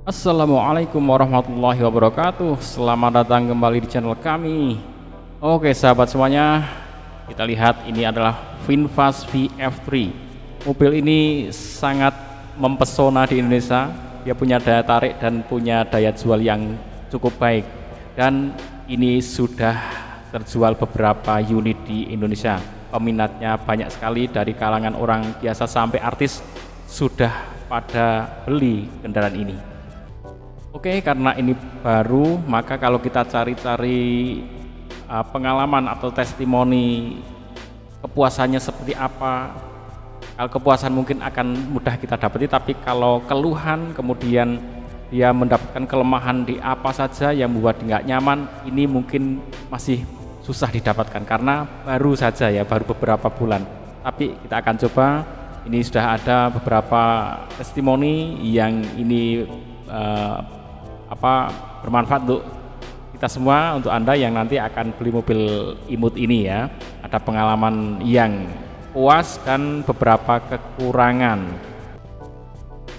Assalamualaikum warahmatullahi wabarakatuh. Selamat datang kembali di channel kami. Oke sahabat semuanya, kita lihat ini adalah VinFast VF3. Mobil ini sangat mempesona di Indonesia. Dia punya daya tarik dan punya daya jual yang cukup baik. Dan ini sudah terjual beberapa unit di Indonesia. Peminatnya banyak sekali, dari kalangan orang biasa sampai artis sudah pada beli kendaraan ini. Oke, karena ini baru, maka kalau kita cari-cari pengalaman atau testimoni kepuasannya seperti apa, kalau kepuasan mungkin akan mudah kita dapati, tapi kalau keluhan kemudian dia mendapatkan kelemahan di apa saja yang membuat nggak nyaman, ini mungkin masih susah didapatkan karena baru saja ya, baru beberapa bulan. Tapi kita akan coba, ini sudah ada beberapa testimoni yang ini bermanfaat untuk kita semua, untuk Anda yang nanti akan beli mobil imut ini ya. Ada pengalaman yang puas dan beberapa kekurangan.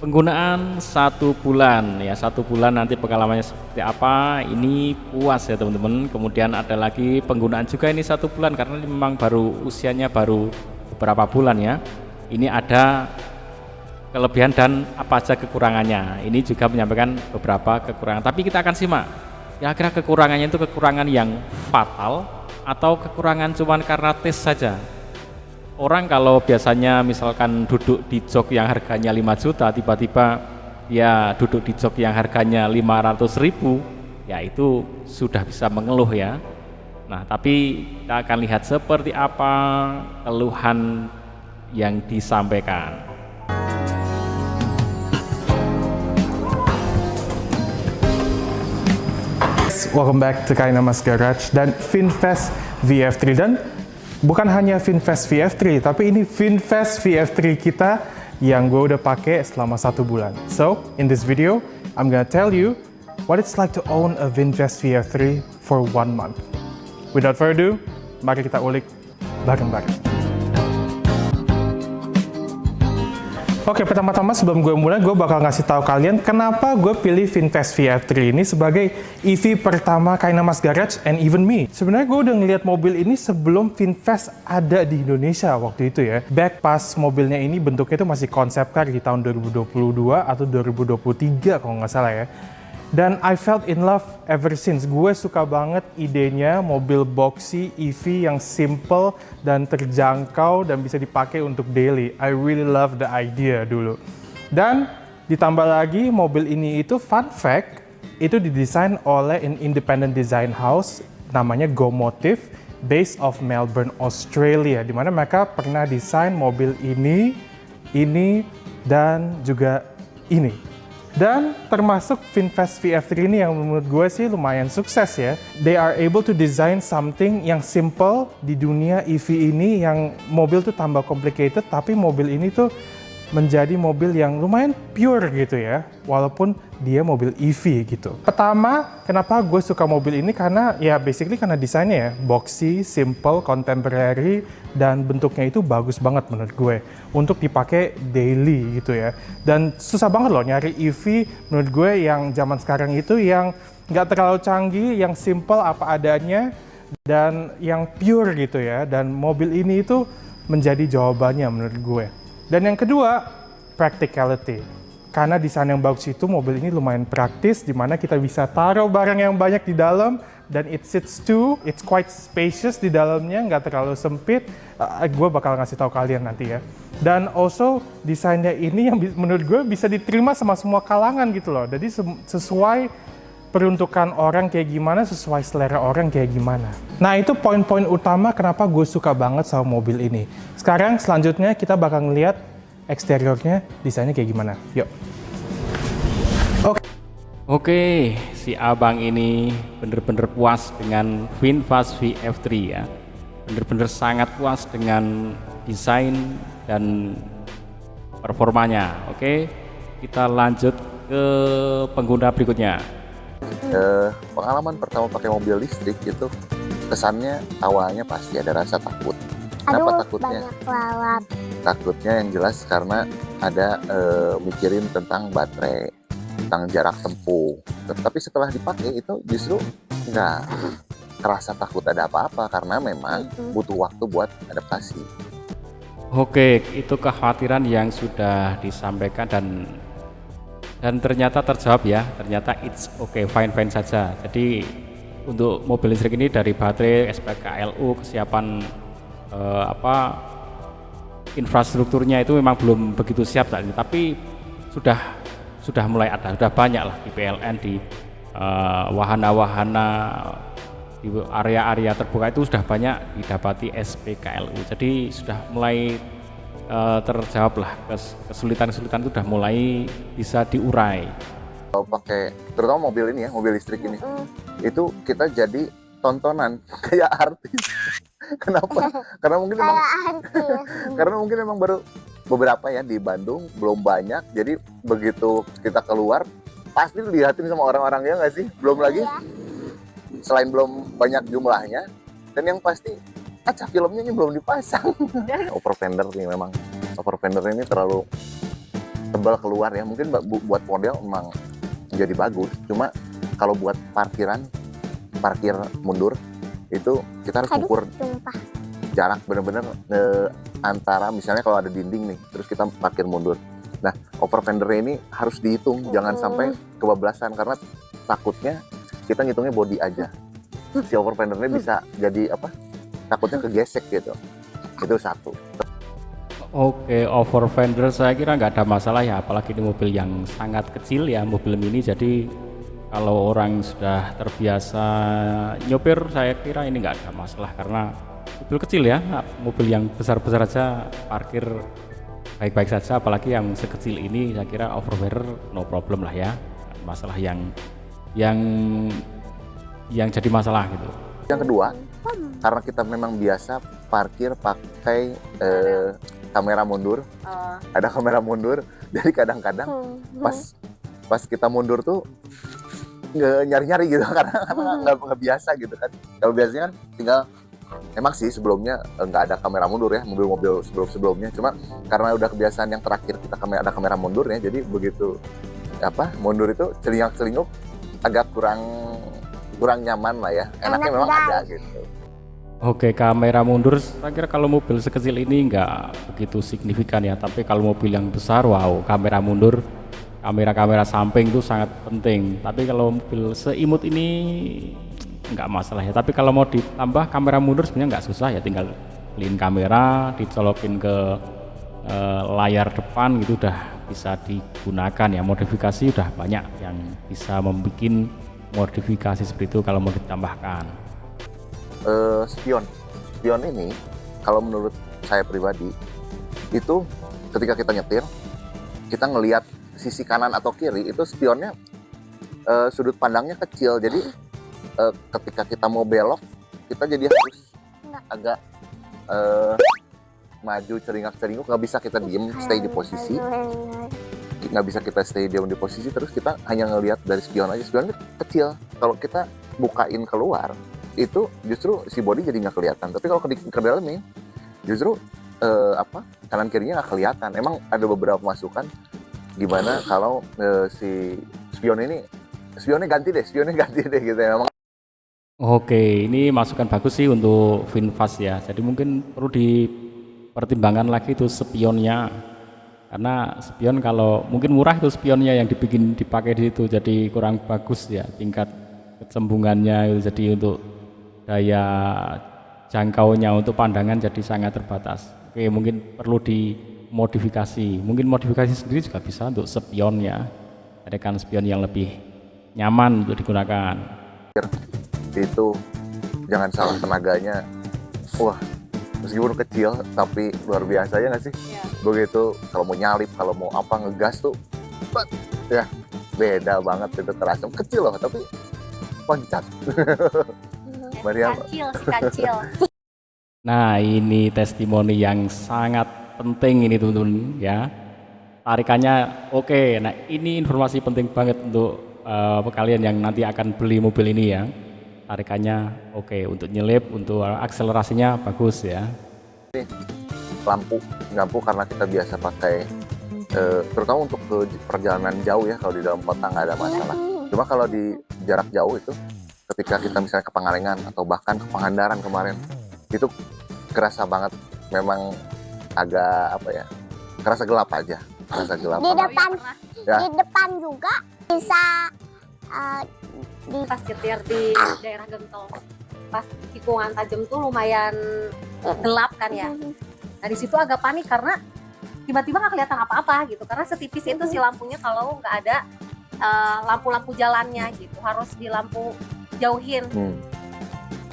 Penggunaan 1 bulan ya, 1 bulan nanti pengalamannya seperti apa, ini puas ya teman-teman. Kemudian ada lagi penggunaan juga ini 1 bulan karena ini memang baru usianya baru beberapa bulan ya. Ini ada kelebihan dan apa saja kekurangannya. Ini juga menyampaikan beberapa kekurangan, tapi kita akan simak kira-kira kekurangannya itu kekurangan yang fatal atau kekurangan cuman karena tes saja. Orang kalau biasanya misalkan duduk di jok yang harganya 5 juta, tiba-tiba ya duduk di jok yang harganya 500.000, ya itu sudah bisa mengeluh ya. Nah, tapi kita akan lihat seperti apa keluhan yang disampaikan. Welcome back to Kainamas Garage dan VinFast VF3. Dan bukan hanya VinFast VF3, tapi ini VinFast VF3 kita yang gue udah pakai selama 1 bulan. So, in this video, I'm gonna tell you what it's like to own a VinFast VF3 for 1 month. Without further ado, mari kita ulik bareng-bareng. Oke, pertama-tama sebelum gue mulai, gue bakal ngasih tahu kalian kenapa gue pilih VinFast VF3 ini sebagai EV pertama Kainamas Garage and even me. Sebenarnya gue udah ngeliat mobil ini sebelum VinFast ada di Indonesia waktu itu ya. Back pas mobilnya ini bentuknya itu masih konsep car di tahun 2022 atau 2023 kalau nggak salah ya. Dan I felt in love ever since. Gue suka banget idenya mobil boxy EV yang simple dan terjangkau dan bisa dipakai untuk daily. I really love the idea dulu. Dan ditambah lagi mobil ini itu fun fact, itu didesain oleh an independent design house namanya Gomotive, based of Melbourne, Australia, dimana mereka pernah desain mobil ini, dan juga ini. Dan termasuk VinFast VF3 ini yang menurut gue sih lumayan sukses ya. They are able to design something yang simple di dunia EV ini, yang mobil tuh tambah complicated, tapi mobil ini tuh menjadi mobil yang lumayan pure gitu ya, walaupun dia mobil EV gitu. Pertama, kenapa gue suka mobil ini, karena ya basically karena desainnya ya, boxy, simple, contemporary, dan bentuknya itu bagus banget menurut gue untuk dipakai daily gitu ya. Dan susah banget loh nyari EV menurut gue yang zaman sekarang itu yang nggak terlalu canggih, yang simple apa adanya, dan yang pure gitu ya. Dan mobil ini itu menjadi jawabannya menurut gue. Dan yang kedua, practicality. Karena desain yang bagus itu, mobil ini lumayan praktis, dimana kita bisa taruh barang yang banyak di dalam, dan it sits too, it's quite spacious di dalamnya, nggak terlalu sempit. Gue bakal ngasih tahu kalian nanti ya. Dan also, desainnya ini yang menurut gue bisa diterima sama semua kalangan gitu loh. Jadi sesuai peruntukan orang kayak gimana, sesuai selera orang kayak gimana. Nah, itu poin-poin utama kenapa gue suka banget sama mobil ini. Sekarang selanjutnya kita bakal ngeliat eksteriornya, desainnya kayak gimana. Yuk. Oke, si abang ini bener-bener puas dengan VinFast VF3 ya. Bener-bener sangat puas dengan desain dan performanya. Oke, kita lanjut ke pengguna berikutnya. Pengalaman pertama pakai mobil listrik itu kesannya awalnya pasti ada rasa takut. Kenapa takutnya? Banyak lalat. Takutnya yang jelas karena ada mikirin tentang baterai. tentang jarak tempuh. Tapi setelah dipakai itu justru nggak kerasa takut ada apa-apa karena memang butuh waktu buat adaptasi. Oke, itu kekhawatiran yang sudah disampaikan dan ternyata terjawab ya. Ternyata it's okay, fine saja. Jadi untuk mobil listrik ini dari baterai, SPKLU, kesiapan infrastrukturnya itu memang belum begitu siap saat ini, tapi sudah mulai ada, sudah banyak lah di PLN, di wahana-wahana, di area-area terbuka itu sudah banyak didapati SPKLU. Jadi sudah mulai terjawab lah, kesulitan-kesulitan itu sudah mulai bisa diurai. Kalau pakai terutama mobil ini ya, mobil listrik ini, itu kita jadi tontonan kayak artis. Kenapa? Karena mungkin memang baru beberapa ya di Bandung, belum banyak. Jadi begitu kita keluar pasti dilihatin sama orang-orang, ya nggak sih? Belum lagi selain belum banyak jumlahnya, dan yang pasti kaca filmnya ini belum dipasang. Over fender nih, memang over fender ini terlalu tebal keluar ya. Mungkin buat model memang jadi bagus, cuma kalau buat parkir mundur itu kita harus ukur jarak bener-bener antara, misalnya kalau ada dinding nih terus kita parkir mundur. Nah, over fender ini harus dihitung, jangan sampai kebablasan, karena takutnya kita ngitungnya body aja, si over fendernya bisa jadi takutnya kegesek gitu. Itu satu. Oke, over fender saya kira nggak ada masalah ya, apalagi ini mobil yang sangat kecil ya, mobil mini. Jadi kalau orang sudah terbiasa nyopir, saya kira ini nggak ada masalah, karena mobil kecil ya. Mobil yang besar-besar aja parkir baik-baik saja, apalagi yang sekecil ini saya kira over fender no problem lah ya. Masalah yang jadi masalah gitu. Yang kedua, karena kita memang biasa parkir pakai kamera mundur, ada kamera mundur, jadi kadang-kadang pas kita mundur tuh nggak nyari-nyari gitu, karena nggak biasa gitu kan. Kalau biasanya kan tinggal, emang sih sebelumnya nggak ada kamera mundur ya, mobil-mobil sebelumnya, cuma karena udah kebiasaan yang terakhir kita ada kamera mundurnya, jadi begitu mundur itu celingak-celinguk agak kurang nyaman lah ya. Enaknya memang ada gitu. Oke, kamera mundur saya kira kalau mobil sekecil ini nggak begitu signifikan ya, tapi kalau mobil yang besar, wow, kamera mundur, kamera samping itu sangat penting. Tapi kalau mobil seimut ini nggak masalah ya. Tapi kalau mau ditambah kamera mundur sebenarnya nggak susah ya, tinggal beliin kamera, dicolokin ke layar depan gitu, udah bisa digunakan ya. Modifikasi udah banyak yang bisa membuat modifikasi seperti itu kalau mau ditambahkan. Spion ini kalau menurut saya pribadi itu ketika kita nyetir, kita ngelihat sisi kanan atau kiri, itu spionnya sudut pandangnya kecil, jadi ketika kita mau belok kita jadi harus agak maju, ceringak-ceringuk, nggak bisa kita diem stay di posisi, terus kita hanya ngelihat dari spion aja. Spionnya kecil, kalau kita bukain keluar itu justru si body jadi nggak kelihatan, tapi kalau ke dalam nih justru kanan kirinya nggak kelihatan. Emang ada beberapa masukan gimana kalau si spionnya ganti deh gitu ya. Emang Oke, ini masukan bagus sih untuk VinFast ya. Jadi mungkin perlu dipertimbangkan lagi itu spionnya, karena spion kalau mungkin murah itu spionnya yang dipakai di situ, jadi kurang bagus ya tingkat kecembungannya itu. Jadi untuk daya jangkaunya untuk pandangan jadi sangat terbatas. Oke, mungkin perlu dimodifikasi. Mungkin modifikasi sendiri juga bisa untuk spionnya. Ada kan spion yang lebih nyaman untuk digunakan. Itu jangan salah tenaganya. Wah, meskipun kecil tapi luar biasa ya nggak sih? Ya. Begitu kalau mau nyalip, kalau mau ngegas tuh, ya beda banget itu, terasa kecil loh tapi loncat. Kecil. Nah, ini testimoni yang sangat penting ini teman-teman ya. Tarikannya oke. Nah, ini informasi penting banget untuk kalian yang nanti akan beli mobil ini ya. Tarikannya oke, untuk nyelip, untuk akselerasinya bagus ya. Ini lampu karena kita biasa pakai terutama untuk ke perjalanan jauh ya, kalau di dalam kota nggak ada masalah. Cuma kalau di jarak jauh itu, ketika kita misalnya ke Pangalengan atau bahkan ke Pangandaran kemarin, itu kerasa banget, memang agak apa ya, kerasa gelap aja, kerasa gelap. Di depan, Ya. di depan juga bisa Pas nyetir di daerah Gentol, pas tikungan tajam tuh lumayan gelap kan ya. Nah di situ agak panik karena tiba-tiba nggak kelihatan apa-apa gitu, karena setipis itu si lampunya kalau nggak ada lampu-lampu jalannya gitu, harus di lampu jauhin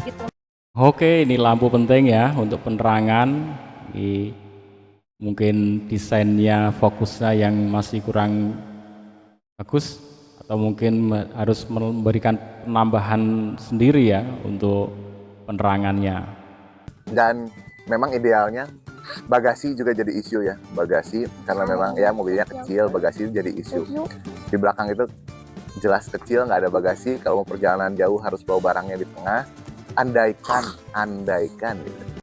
gitu. Oke, ini lampu penting ya untuk penerangan. Ini mungkin desainnya, fokusnya yang masih kurang bagus, atau mungkin harus memberikan penambahan sendiri ya untuk penerangannya. Dan memang idealnya bagasi juga jadi isu ya, bagasi, karena memang ya mobilnya kecil, bagasi jadi isu. Di belakang itu jelas kecil, nggak ada bagasi. Kalau mau perjalanan jauh harus bawa barangnya di tengah. Andaikan gitu.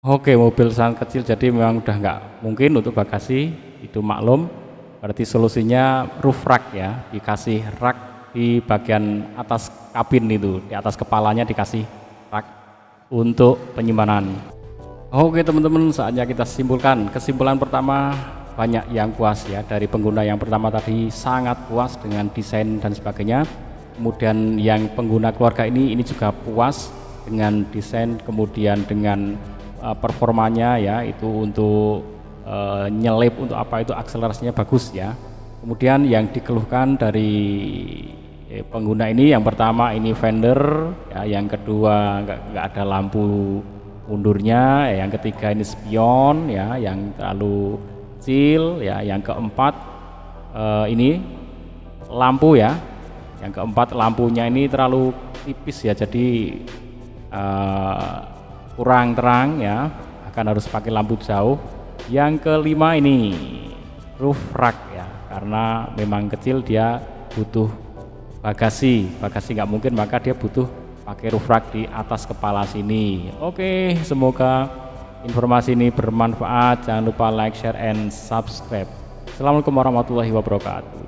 Oke, mobil sangat kecil jadi memang udah nggak mungkin untuk bagasi, itu maklum. Berarti solusinya roof rack ya, dikasih rak di bagian atas kabin itu, di atas kepalanya dikasih rak untuk penyimpanan. Oke teman-teman, saatnya kita simpulkan. Kesimpulan pertama, banyak yang puas ya, dari pengguna yang pertama tadi sangat puas dengan desain dan sebagainya. Kemudian yang pengguna keluarga ini juga puas dengan desain, kemudian dengan performanya ya, itu untuk nyelip, untuk apa itu akselerasinya bagus ya. Kemudian yang dikeluhkan dari pengguna ini, yang pertama ini fender ya, yang kedua nggak ada lampu mundurnya ya, yang ketiga ini spion ya yang terlalu kecil ya, yang keempat ini lampu ya, yang keempat lampunya ini terlalu tipis ya, jadi kurang terang ya, akan harus pakai lampu jauh. Yang kelima ini roof rack ya, karena memang kecil dia butuh bagasi nggak mungkin, maka dia butuh pakai roof rack di atas kepala sini. Oke, semoga informasi ini bermanfaat. Jangan lupa like, share, and subscribe. Assalamualaikum warahmatullahi wabarakatuh.